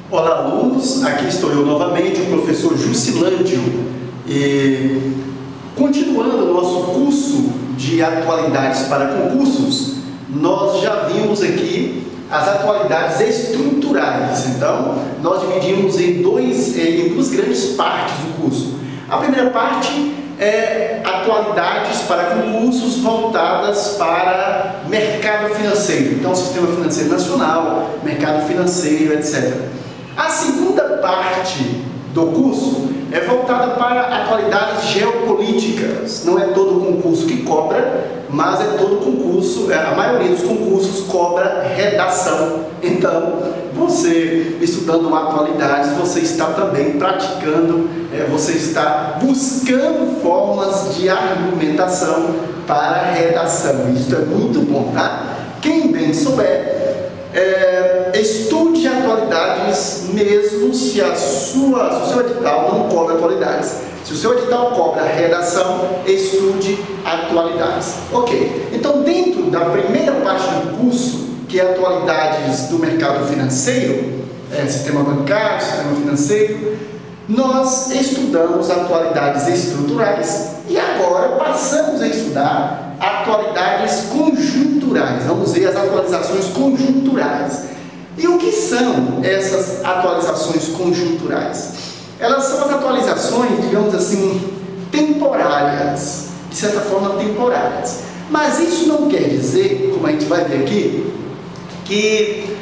Olá, alunos, aqui estou eu novamente, o professor Jusilândio, e continuando o nosso curso de atualidades para concursos, nós já vimos aqui as atualidades estruturais. Então, nós dividimos em duas grandes partes do curso. A primeira parte é atualidades para concursos voltadas para mercado financeiro, então sistema financeiro nacional, mercado financeiro, etc. A segunda parte do curso é voltada para atualidades geopolíticas. Não é todo concurso que cobra, mas é todo concurso, a maioria dos concursos cobra redação. Então, você estudando atualidades, você está também praticando, você está buscando formas de argumentação para a redação. Isso é muito bom, tá? Quem bem souber, estude atualidades mesmo se o seu edital não cobra atualidades. Se o seu edital cobra redação, estude atualidades. Ok, então dentro da primeira parte do curso, que é atualidades do mercado financeiro, sistema bancário, sistema financeiro, nós estudamos atualidades estruturais e agora passamos a estudar atualidades conjunturais. Vamos ver as atualizações conjunturais. E o que são essas atualizações conjunturais? Elas são as atualizações, digamos assim, temporárias, de certa forma temporárias. Mas isso não quer dizer, como a gente vai ver aqui, que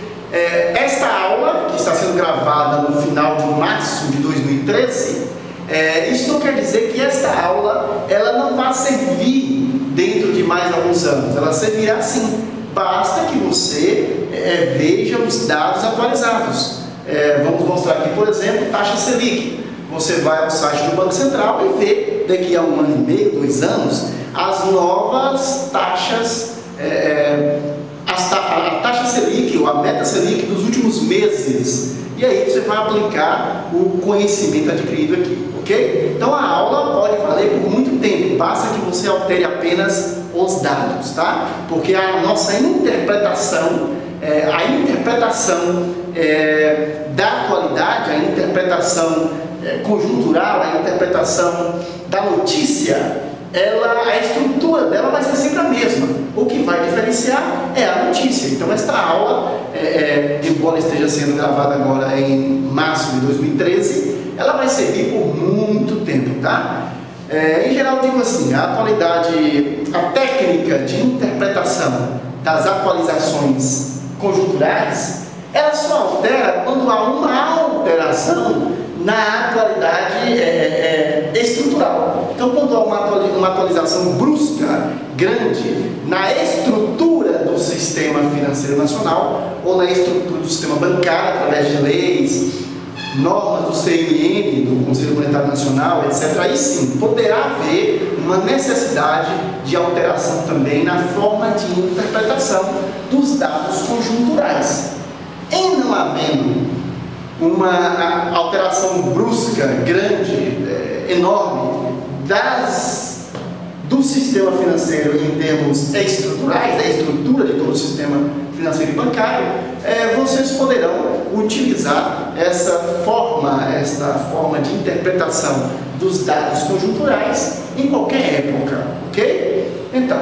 esta aula, que está sendo gravada no final de março de 2013, isso não quer dizer que esta aula ela não vai servir dentro de mais alguns anos. Ela servirá sim, basta que você veja os dados atualizados. Vamos mostrar aqui, por exemplo, taxa Selic. Você vai ao site do Banco Central e vê, daqui a 1 ano e meio, 2 anos, as novas taxas, a taxa Selic ou a meta Selic dos últimos meses. E aí você vai aplicar o conhecimento adquirido aqui, ok? Então a aula pode valer por muito tempo, basta que você altere apenas os dados, tá? Porque a nossa interpretação, da atualidade, a interpretação conjuntural, a interpretação da notícia, a estrutura dela vai ser sempre a mesma. O que vai diferenciar é a notícia. Então esta aula, embora esteja sendo gravada agora em março de 2013, ela vai servir por muito tempo, tá? Em geral, digo assim, a técnica de interpretação das atualizações conjunturais, ela só altera quando há uma alteração na atualidade estrutural. Então, quando há uma atualização brusca, grande, na estrutura do sistema financeiro nacional ou na estrutura do sistema bancário, através de leis, normas do CMN, do Conselho Monetário Nacional, etc., aí sim, poderá haver uma necessidade de alteração também na forma de interpretação dos dados conjunturais. Em não havendo uma alteração brusca, grande, enorme, do sistema financeiro em termos estruturais, da estrutura de todo o sistema financeiro e bancário, vocês poderão utilizar esta forma de interpretação dos dados conjunturais em qualquer época, ok? Então,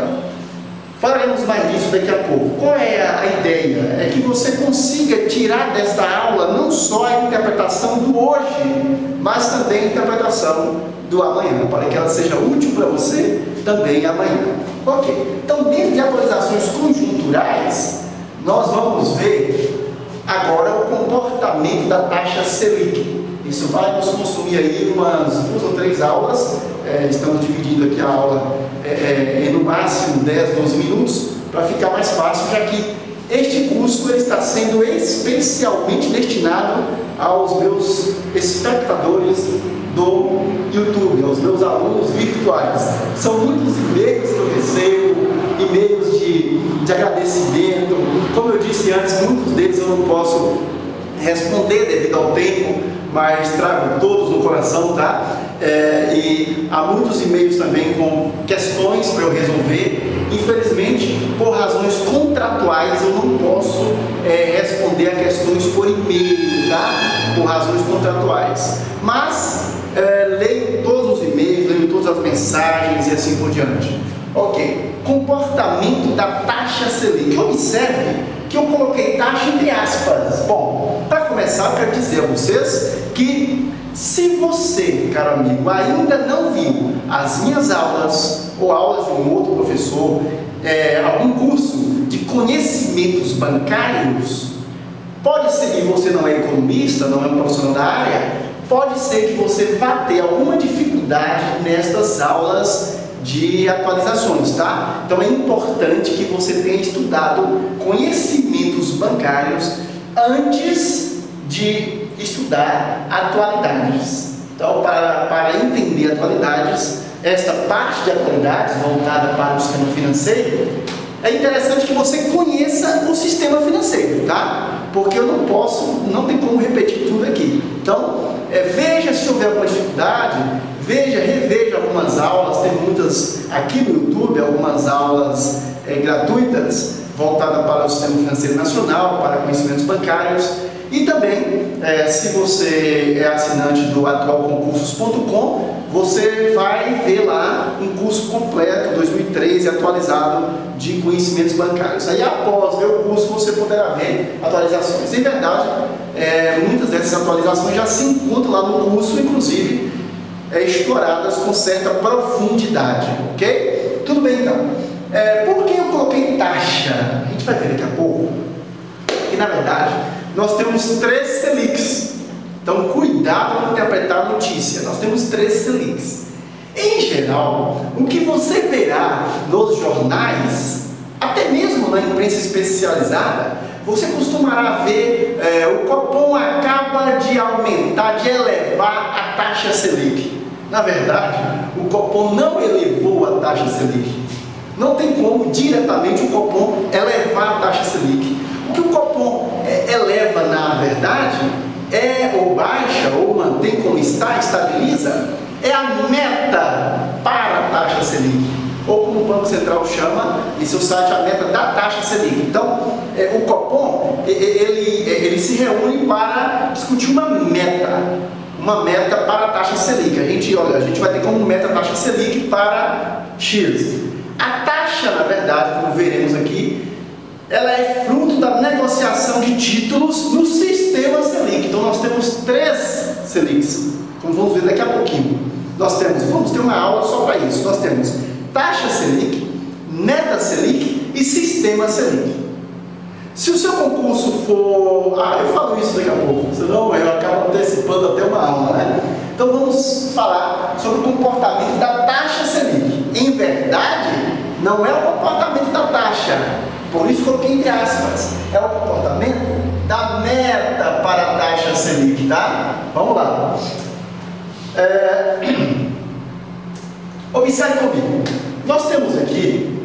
falaremos mais disso daqui a pouco. Qual é a ideia? É que você consiga tirar desta aula não só a interpretação do hoje, mas também a interpretação do amanhã, para que ela seja útil para você também amanhã. Ok, então dentro de atualizações conjunturais, nós vamos ver agora o comportamento da taxa Selic. Isso vai nos consumir aí umas 2 ou 3 aulas, estamos dividindo aqui a aula no máximo 10, 12 minutos, para ficar mais fácil, já que este curso está sendo especialmente destinado aos meus espectadores do YouTube, aos meus alunos virtuais. São muitos e-mails que eu recebo, e-mails de agradecimento. Como eu disse antes, muitos deles eu não posso responder devido ao tempo, mas trago todos no coração, tá? E há muitos e-mails também com questões para eu resolver. Infelizmente, por razões contratuais, eu não posso responder a questões por e-mail, tá? razões contratuais. Mas leio todos os e-mails, leio todas as mensagens e assim por diante. Ok, comportamento da taxa Selic. Observe que eu coloquei taxa entre aspas. Bom, para começar, eu quero dizer a vocês que se você, caro amigo, ainda não viu as minhas aulas ou aulas de um outro professor, algum curso de conhecimentos bancários, pode ser que você não é economista, não é um profissional da área, pode ser que você vá ter alguma dificuldade nestas aulas de atualizações, tá? Então é importante que você tenha estudado conhecimentos bancários antes de estudar atualidades. Então, para entender atualidades, esta parte de atualidades voltada para o sistema financeiro, é interessante que você conheça o sistema financeiro, tá? Porque eu não tem como repetir tudo aqui. Então, veja se houver alguma dificuldade, reveja algumas aulas, tem muitas aqui no YouTube, algumas aulas gratuitas voltadas para o sistema financeiro nacional, para conhecimentos bancários. E também, se você é assinante do atualconcursos.com, você vai ver lá um curso completo, 2013, atualizado de conhecimentos bancários. Aí, após ver o curso, você poderá ver atualizações. Em verdade, muitas dessas atualizações já se encontram lá no curso, inclusive exploradas com certa profundidade, ok? Tudo bem, então. Por que eu coloquei taxa? A gente vai ver daqui a pouco. E, na verdade, nós temos 3 Selics. Então, cuidado com interpretar a notícia. Nós temos 3 Selics. Em geral, o que você verá nos jornais, até mesmo na imprensa especializada, você costumará ver o Copom acaba de aumentar, de elevar a taxa Selic. Na verdade, o Copom não elevou a taxa Selic. Não tem como diretamente o Copom elevar a taxa Selic. O que o Copom eleva, na verdade, ou baixa, ou mantém como está, estabiliza, é a meta para a taxa Selic, ou como o Banco Central chama em seu site, a meta da taxa Selic. Então, o Copom, ele se reúne para discutir uma meta para a taxa Selic. A gente vai ter como meta a taxa Selic para X. A taxa, na verdade, como veremos aqui, ela é fruto da negociação de títulos no sistema Selic. Então, nós temos 3 Selics, como vamos ver daqui a pouquinho. Vamos ter uma aula só para isso. Nós temos taxa Selic, meta Selic e sistema Selic. Se o seu concurso for... eu falo isso daqui a pouco, senão eu acabo antecipando até uma aula, né? Então, vamos falar sobre o comportamento da taxa Selic. Em verdade, não é o comportamento da taxa, por isso coloquei entre aspas, é o comportamento da meta para a taxa Selic, tá? Vamos lá. Observe comigo. Nós temos aqui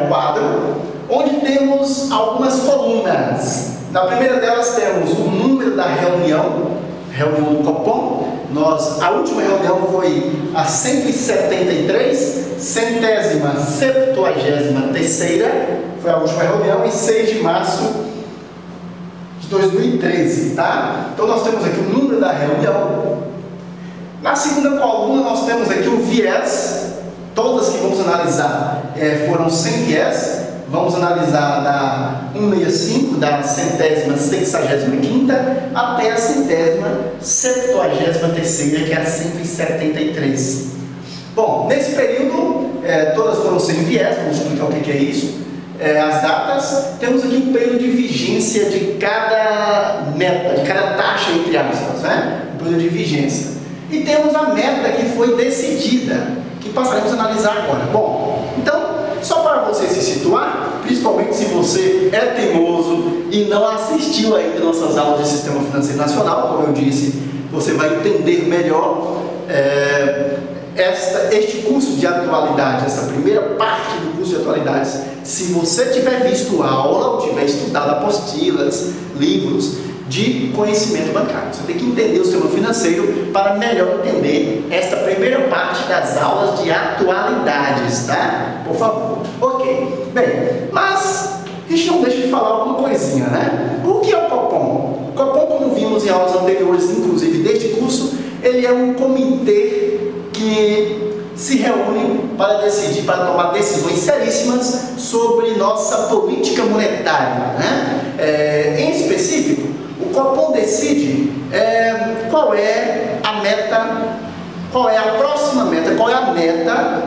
um quadro onde temos algumas colunas. Na primeira delas temos o número da reunião do Copom. A última reunião foi a 173, 173ª, foi a última reunião, em 6 de março de 2013, tá? Então nós temos aqui o número da reunião. Na segunda coluna nós temos aqui o viés. Todas que vamos analisar foram sem viés. Vamos analisar da 165, da 165ª até a 173ª, que é a 173. Bom, nesse período, todas foram sem viés. Vamos explicar o que é isso. As datas, temos aqui o período de vigência de cada meta, de cada taxa, entre aspas, né? O período de vigência. E temos a meta que foi decidida, que passaremos a analisar agora. Bom, então, só para você se situar, principalmente se você é teimoso e não assistiu ainda nossas aulas de Sistema Financeiro Nacional, como eu disse, você vai entender melhor este curso de atualidades, essa primeira parte do curso de atualidades. Se você tiver visto a aula ou tiver estudado apostilas, livros de conhecimento bancário, você tem que entender o sistema financeiro para melhor entender esta primeira parte das aulas de atualidades, tá? Por favor. Ok. Bem, mas a gente não deixa de falar alguma coisinha, né? O que é o Copom? O Copom, como vimos em aulas anteriores, inclusive ele é um comitê que se reúne para decidir, para tomar decisões seríssimas sobre nossa política monetária, né? Em específico, o Copom decide qual é a meta, qual é a próxima meta,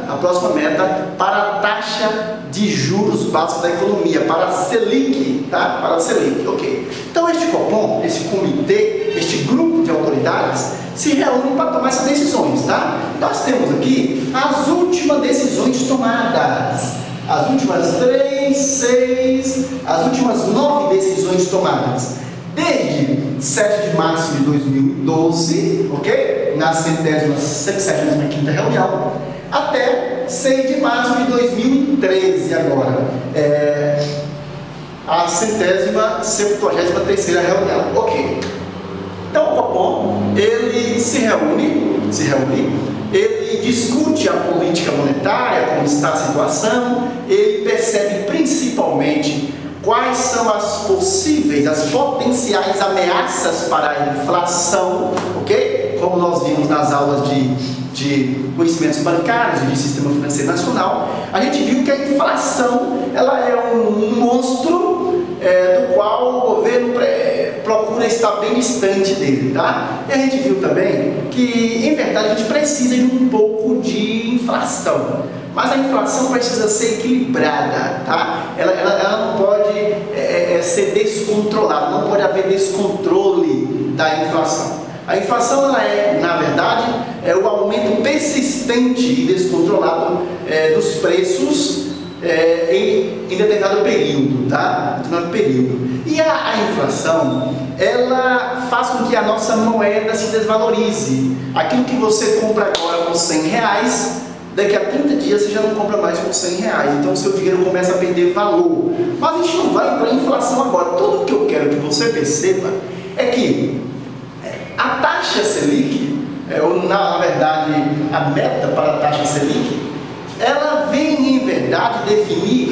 a próxima meta para a taxa de juros básicos da economia, para a Selic, tá? Para a Selic, ok. Então este Copom, esse comitê, este grupo de autoridades se reúne para tomar essas decisões, tá? Nós temos aqui as últimas decisões tomadas, as últimas 3, 6, as últimas 9 decisões tomadas. Desde 7 de março de 2012, ok? Na 65ª reunião, até 6 de março de 2013 agora. A 173ª reunião, ok. Então o Copom, ele se reúne, ele discute a política monetária, como está a situação, ele percebe principalmente quais são as possíveis, as potenciais ameaças para a inflação, ok? Como nós vimos nas aulas de conhecimentos bancários e de sistema financeiro nacional, a gente viu que a inflação, ela é um monstro do qual o governo procura estar bem distante dele, tá? E a gente viu também que, em verdade, a gente precisa de um pouco de inflação. Mas a inflação precisa ser equilibrada, tá? Ela não pode ser descontrolada, não pode haver descontrole da inflação. A inflação, ela na verdade, o aumento persistente e descontrolado dos preços em determinado período, tá? E a inflação, ela faz com que a nossa moeda se desvalorize. Aquilo que você compra agora por R$100, daqui a 30 dias você já não compra mais por R$100, então o seu dinheiro começa a perder valor. Mas a gente não vai para a inflação agora. Tudo que eu quero que você perceba é que a taxa Selic, ou na verdade a meta para a taxa Selic, ela vem em verdade definir,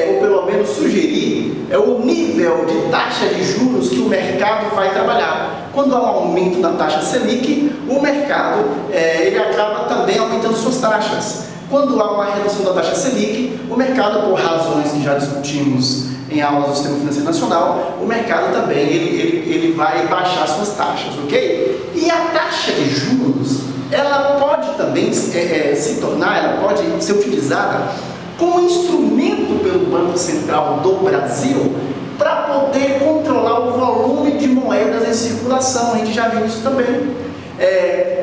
ou pelo menos sugerir, o nível de taxa de juros que o mercado vai trabalhar. Quando há um aumento da taxa Selic, o mercado ele acaba também aumentando suas taxas. Quando há uma redução da taxa Selic, o mercado, por razões que já discutimos em aulas do Sistema Financeiro Nacional, o mercado também ele vai baixar suas taxas, ok? E a taxa de juros, ela pode também se tornar, ela pode ser utilizada como instrumento pelo Banco Central do Brasil para poder controlar o volume de moedas em circulação. A gente já viu isso também.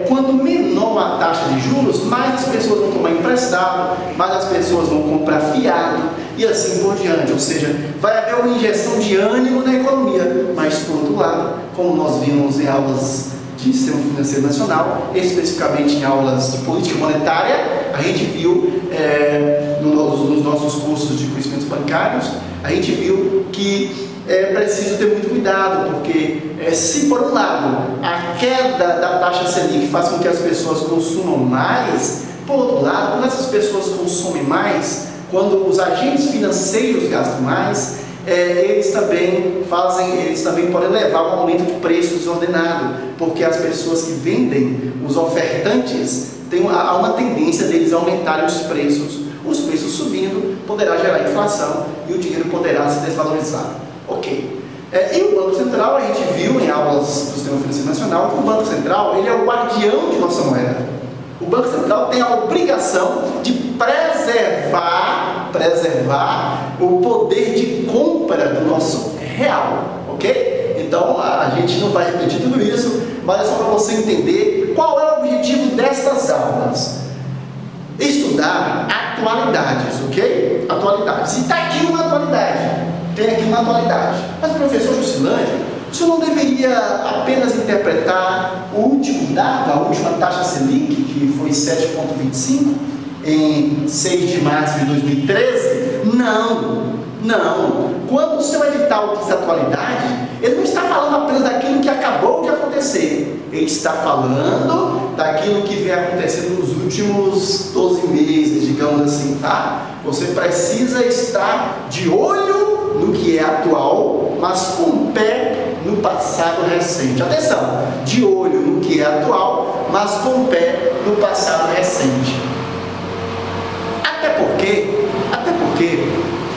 Quanto menor a taxa de juros, mais as pessoas vão tomar emprestado, mais as pessoas vão comprar fiado e assim por diante. Ou seja, vai haver uma injeção de ânimo na economia. Mas, por outro lado, como nós vimos em aulas de Sistema Financeiro Nacional, especificamente em aulas de política monetária, a gente viu nos nossos cursos de conhecimentos bancários, a gente viu que é preciso ter muito cuidado, porque se por um lado a queda da taxa Selic faz com que as pessoas consumam mais, por outro lado, quando essas pessoas consomem mais, quando os agentes financeiros gastam mais, eles também podem levar a um aumento de preço desordenado, porque as pessoas que vendem, os ofertantes, há uma tendência deles aumentarem os preços subindo, poderá gerar inflação e o dinheiro poderá se desvalorizar. Ok. E o Banco Central, a gente viu em aulas do Sistema Financeiro Nacional que o Banco Central ele é o guardião de nossa moeda. O Banco Central tem a obrigação de preservar o poder de compra do nosso real, ok? Então a gente não vai repetir tudo isso, mas é só para você entender qual é o objetivo destas aulas. Estudar atualidades, ok? Atualidades. E está aqui uma atualidade. Tem aqui uma atualidade. Mas, professor Jusilândia, o senhor não deveria apenas interpretar o último dado, a última taxa Selic, que foi 7,25, em 6 de março de 2013? Não. Quando o seu edital diz atualidade, ele não está falando apenas daquilo que acabou de acontecer. Ele está falando daquilo que vem acontecendo nos últimos 12 meses, digamos assim, tá? Você precisa estar de olho no que é atual, mas com o pé no passado recente. Atenção, de olho no que é atual, mas com o pé no passado recente. Até porque,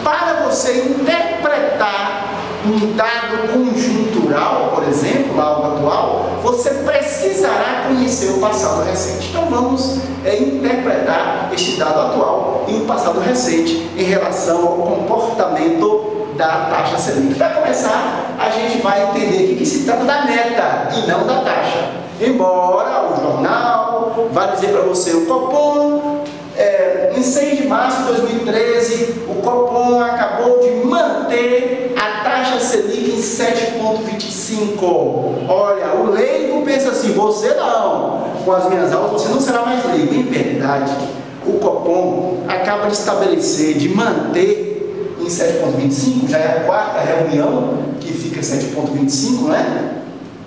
para você interpretar um dado conjuntural, por exemplo, algo atual, você precisará conhecer o passado recente. Então vamos interpretar este dado atual em um passado recente em relação ao comportamento da taxa Selic. Para começar, a gente vai entender que se trata da meta e não da taxa. Embora o jornal vai dizer para você o Copom, em 6 de março de 2013, o Copom acabou de manter a taxa Selic em 7,25. Olha, o leigo pensa assim, você não, com as minhas aulas você não será mais leigo. Em verdade, o Copom acaba de estabelecer, de manter em 7,25, já é a quarta reunião que fica em 7,25, né?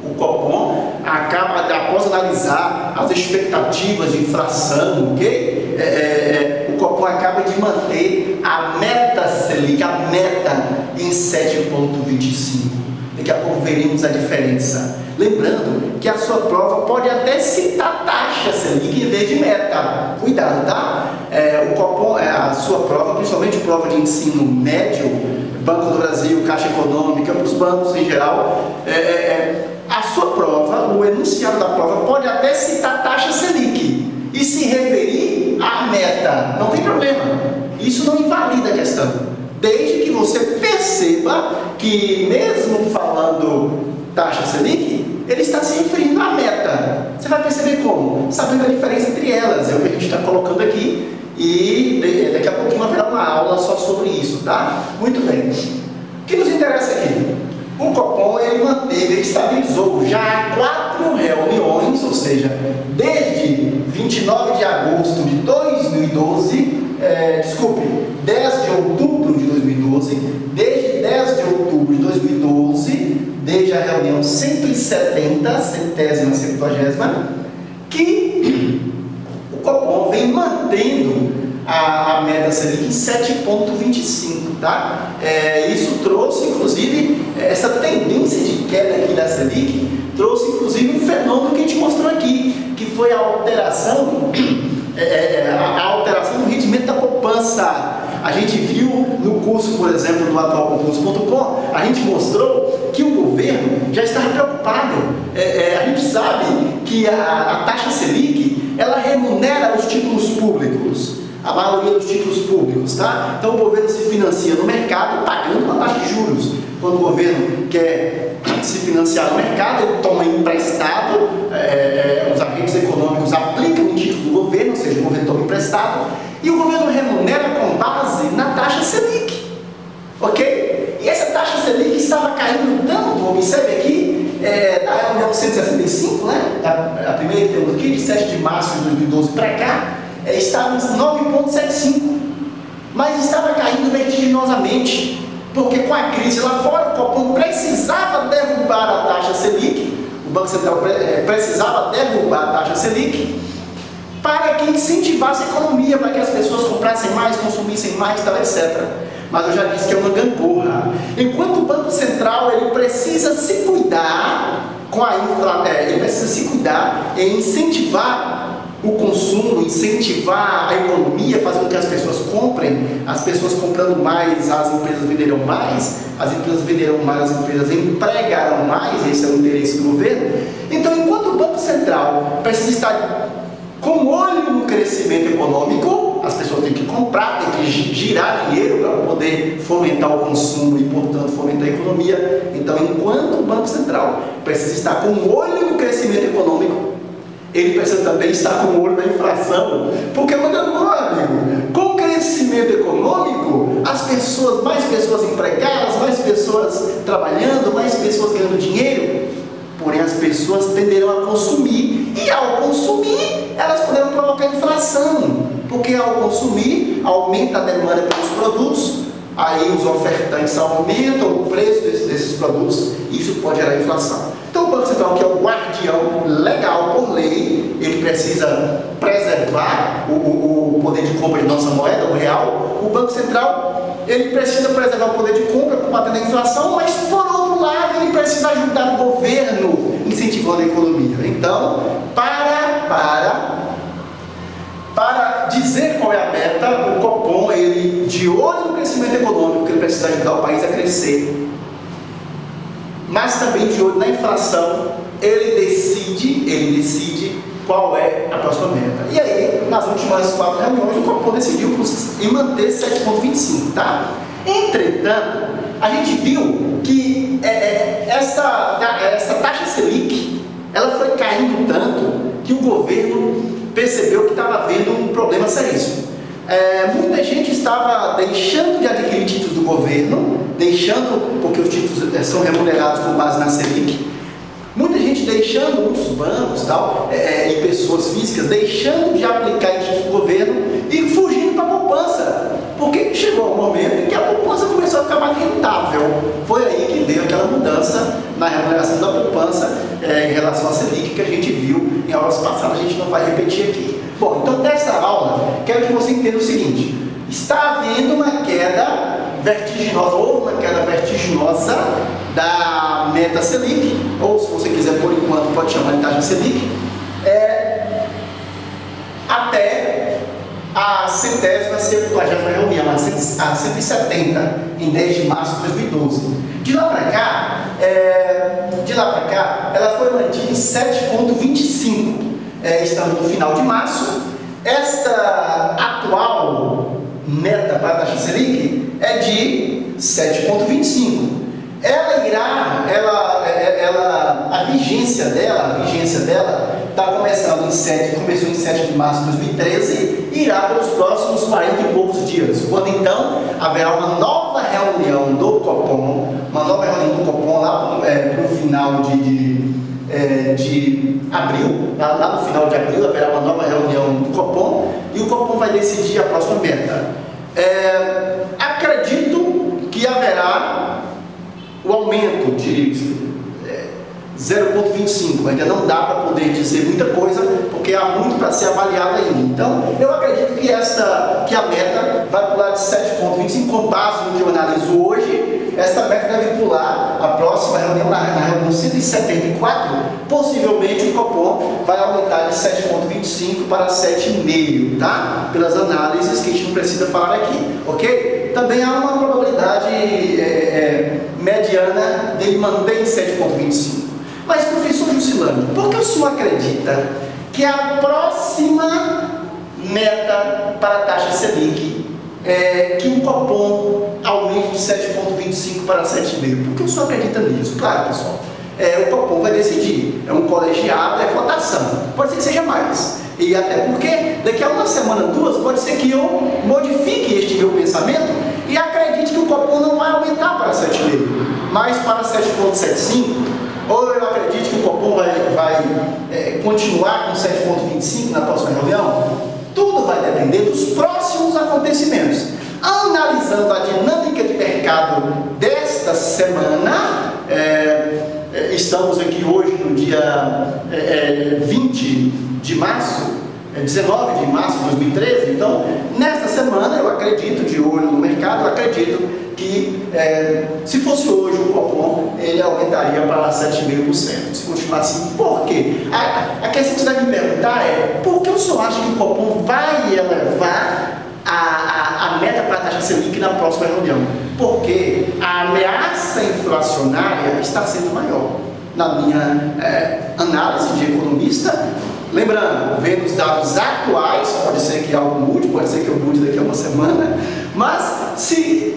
O Copom acaba, após analisar as expectativas de inflação, ok? O Copom acaba de manter a meta Selic, a meta em 7,25. Daqui a pouco veremos a diferença. Lembrando que a sua prova pode até citar taxa Selic em vez de meta. Cuidado, tá? O Copom, a sua prova, principalmente prova de ensino médio, Banco do Brasil, Caixa Econômica, os bancos em geral, a sua prova, o enunciado da prova pode até citar taxa Selic e se referir à meta. Não tem problema. Isso não invalida a questão. Desde que você perceba que, mesmo falando taxa Selic, ele está se referindo à meta. Você vai perceber como? Sabendo a diferença entre elas. É o que a gente está colocando aqui. E daqui a pouquinho haverá uma aula só sobre isso, tá? Muito bem. O que nos interessa aqui? O Copom, ele manteve, ele estabilizou já há 4 reuniões, ou seja, desde 29 de agosto de 2012, 10 de outubro de 2012, desde 10 de outubro de 2012, desde a reunião 170, centésima, 70ª, que o Copom vem mantendo a meta Selic em 7,25, tá? Isso trouxe, inclusive, essa tendência de queda aqui da Selic, trouxe, inclusive, um fenômeno que a gente mostrou aqui, que foi a alteração, do rendimento da poupança. A gente viu no curso, por exemplo, do atualconcurso.com, a gente mostrou que o governo já estava preocupado. A gente sabe que a taxa Selic, ela remunera os títulos públicos. A maioria dos títulos públicos, tá? Então o governo se financia no mercado pagando uma taxa de juros. Quando o governo quer se financiar no mercado, ele toma emprestado, os agentes econômicos aplicam o título do governo, ou seja, o governo toma emprestado, e o governo remunera com base na taxa Selic, ok? E essa taxa Selic estava caindo tanto, observe aqui, da reunião 165, né? A primeira que temos aqui, de 7 de março de 2012 para cá, estava em 9,75, mas estava caindo vertiginosamente, porque com a crise lá fora, o Copom precisava derrubar a taxa Selic, o Banco Central precisava derrubar a taxa Selic, para que incentivasse a economia, para que as pessoas comprassem mais, consumissem mais, tal, etc. Mas eu já disse que é uma gangorra. Enquanto o Banco Central ele precisa se cuidar com a ele precisa se cuidar em incentivar o consumo, incentivar a economia, fazer com que as pessoas comprem, as pessoas comprando mais, as empresas venderão mais, as empresas venderão mais, as empresas empregarão mais, esse é o interesse do governo. Então, enquanto o Banco Central precisa estar com olho no crescimento econômico, as pessoas têm que comprar, têm que girar dinheiro para poder fomentar o consumo e, portanto, fomentar a economia. Então, enquanto o Banco Central precisa estar com olho no crescimento econômico, ele precisa também estar com o olho na inflação, porque, meu amigo, com o crescimento econômico, mais pessoas empregadas, mais pessoas trabalhando, mais pessoas ganhando dinheiro, porém as pessoas tenderão a consumir, e ao consumir, elas poderão provocar inflação, porque ao consumir, aumenta a demanda pelos produtos, aí os ofertantes aumentam o preço desses produtos, e isso pode gerar inflação. Então o Banco Central, que é o guardião legal por lei, ele precisa preservar o poder de compra de nossa moeda, o real. O Banco Central, ele precisa preservar o poder de compra para combater a inflação, mas por outro lado ele precisa ajudar o governo incentivando a economia. Então, para de olho no crescimento econômico, que ele precisa ajudar o país a crescer, mas também de olho na inflação, ele decide qual é a próxima meta. E aí, nas últimas 4 reuniões, o Copom decidiu em manter 7,25, tá? Entretanto, a gente viu que essa taxa Selic, ela foi caindo tanto que o governo percebeu que estava havendo um problema seríssimo. Muita gente estava deixando de adquirir títulos do governo, porque os títulos são remunerados com base na Selic. Muita gente deixando, muitos bancos e pessoas físicas deixando de aplicar em títulos do governo e fugindo para a poupança, porque chegou um momento em que a poupança começou a ficar mais rentável. Foi aí que veio aquela mudança na remuneração da poupança em relação à Selic que a gente viu em aulas passadas, a gente não vai repetir aqui. Bom, então nessa aula, quero que você entenda o seguinte: está havendo uma queda vertiginosa, houve uma queda vertiginosa da meta Selic, ou se você quiser por enquanto pode chamar de taxa Selic, até a 170ª reunião, a 170, em 10 de março de 2012. De lá para cá, ela foi mantida em 7,25. Estamos no final de março. Esta atual meta para a taxa Selic é de 7,25. A vigência dela está começando começou em 7 de março de 2013 e irá pelos próximos 40 e poucos dias, quando então haverá uma nova reunião do Copom, lá para o final de abril, lá no final de abril haverá uma nova reunião do Copom e o Copom vai decidir a próxima meta. Acredito que haverá o aumento de 0,25, ainda não dá para poder dizer muita coisa, porque há muito para ser avaliado ainda. Então, eu acredito que a meta vai pular de 7,25, com base no que eu analiso hoje. Esta meta deve pular a próxima reunião, na reunião 174, possivelmente o Copom vai aumentar de 7,25 para 7,5, tá? Pelas análises que a gente não precisa falar aqui, ok? Também há uma probabilidade mediana dele manter em 7,25. Mas, professor Jusilano, por que o senhor acredita que a próxima meta para a taxa Selic que o Copom aumente de 7,25 para 7,5? Por que o senhor acredita nisso? Claro, pessoal, o Copom vai decidir, é um colegiado, é votação, pode ser que seja mais. E até porque daqui a uma semana, 2, pode ser que eu modifique este meu pensamento e acredite que o Copom não vai aumentar para 7,5, mas para 7,75. Ou eu acredito que o Copom vai continuar com 7,25 na próxima reunião? Tudo vai depender dos próximos acontecimentos. Analisando a dinâmica de mercado desta semana, estamos aqui hoje no dia 20 de março, 19 de março de 2013, então, nesta semana, eu acredito, de olho no mercado, eu acredito que, se fosse hoje o Copom, ele aumentaria para 7,5%. Se continuar assim, por quê? A questão que você deve me perguntar é, por que o senhor acha que o Copom vai elevar a meta para a taxa Selic na próxima reunião? Porque a ameaça inflacionária está sendo maior. Na minha análise de economista, lembrando, vendo os dados atuais, pode ser que algo mude, pode ser que eu mude daqui a uma semana, mas se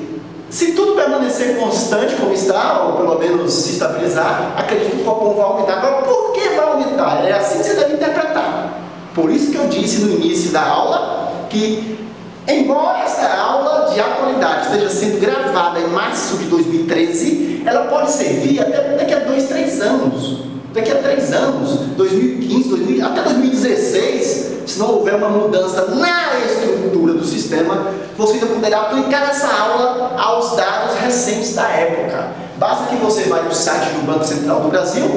tudo permanecer constante como está, ou pelo menos se estabilizar, acredito que o Copom vai aumentar. Agora, por que vai aumentar? É assim que você deve interpretar. Por isso que eu disse no início da aula que, embora essa aula de atualidade esteja sendo gravada em março de 2013, ela pode servir até daqui a 2, 3 anos. Daqui a 3 anos, 2015, até 2016, se não houver uma mudança na estrutura do sistema, você ainda poderá aplicar essa aula aos dados recentes da época. Basta que você vá no site do Banco Central do Brasil,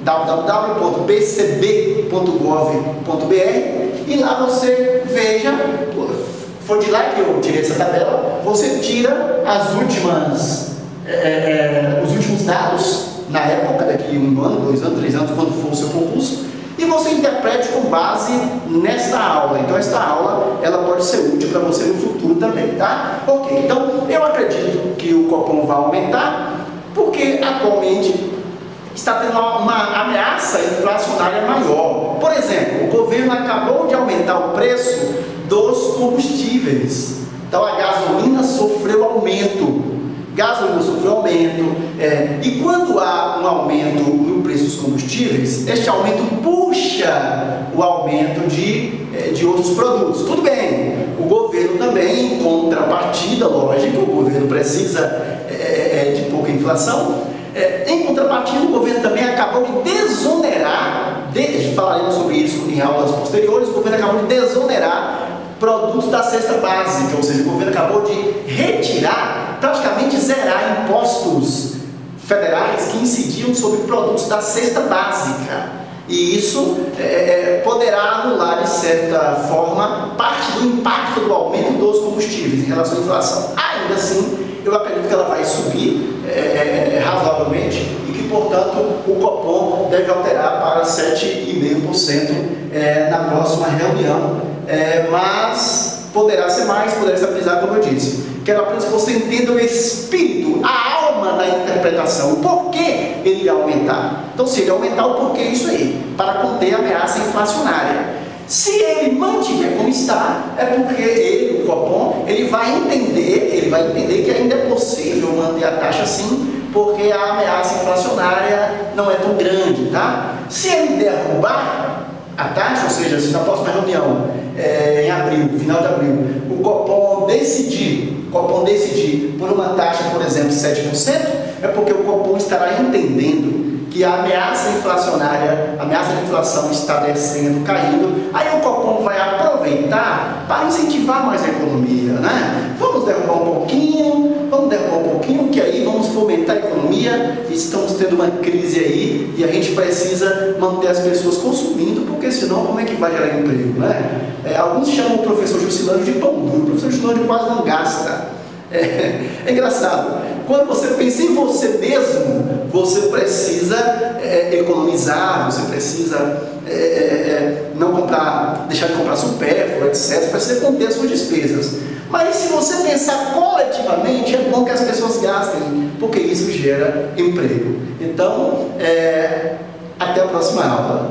www.bcb.gov.br, e lá você veja, foi de lá que eu tirei essa tabela, você tira os últimos dados na época, daqui 1 ano, 2 anos, 3 anos, quando for o seu concurso, e você interprete com base nesta aula. Então esta aula, ela pode ser útil para você no futuro também, tá? Ok, então eu acredito que o Copom vai aumentar, porque atualmente está tendo uma ameaça inflacionária maior. Por exemplo, o governo acabou de aumentar o preço dos combustíveis. Então a gasolina sofreu aumento. E quando há um aumento no preço dos combustíveis, este aumento puxa o aumento de outros produtos. Tudo bem, o governo também, em contrapartida, lógico, o governo precisa de pouca inflação. Em contrapartida, o governo também acabou de desonerar, falaremos sobre isso em aulas posteriores, o governo acabou de desonerar produtos da cesta básica, ou seja, o governo acabou de retirar, praticamente zerar impostos federais que incidiam sobre produtos da cesta básica. E isso poderá anular, de certa forma, parte do impacto do aumento dos combustíveis em relação à inflação. Ainda assim, eu acredito que ela vai subir razoavelmente e que, portanto, o Copom deve alterar para 7,5% na próxima reunião. Mas poderá ser mais, poderá estabilizar, como eu disse. Quero apenas que você entenda o espírito, a alma da interpretação, o porquê ele vai aumentar. Então, se ele aumentar, o porquê isso aí, para conter a ameaça inflacionária. Se ele mantiver como está, é porque ele, o Copom, ele vai entender que ainda é possível manter a taxa assim, porque a ameaça inflacionária não é tão grande, tá? Se ele derrubar a taxa, ou seja, se na próxima reunião, em abril, final de abril, o Copom decidir por uma taxa, por exemplo, 7%, é porque o Copom estará entendendo que a ameaça inflacionária, a ameaça de inflação está descendo, caindo, aí o Copom vai aproveitar para incentivar mais a economia, né? Vamos derrubar um pouquinho, que aí vamos fomentar a economia. Estamos tendo uma crise aí e a gente precisa manter as pessoas consumindo, porque senão como é que vai gerar emprego, né? Alguns chamam o professor Juscelino de pão duro, o professor Juscelino quase não gasta. É engraçado, quando você pensa em você mesmo, você precisa economizar, você precisa não comprar, deixar de comprar supérfluo, etc. Você precisa conter as suas despesas. Mas se você pensar coletivamente, é bom que as pessoas gastem, porque isso gera emprego. Então, até a próxima aula.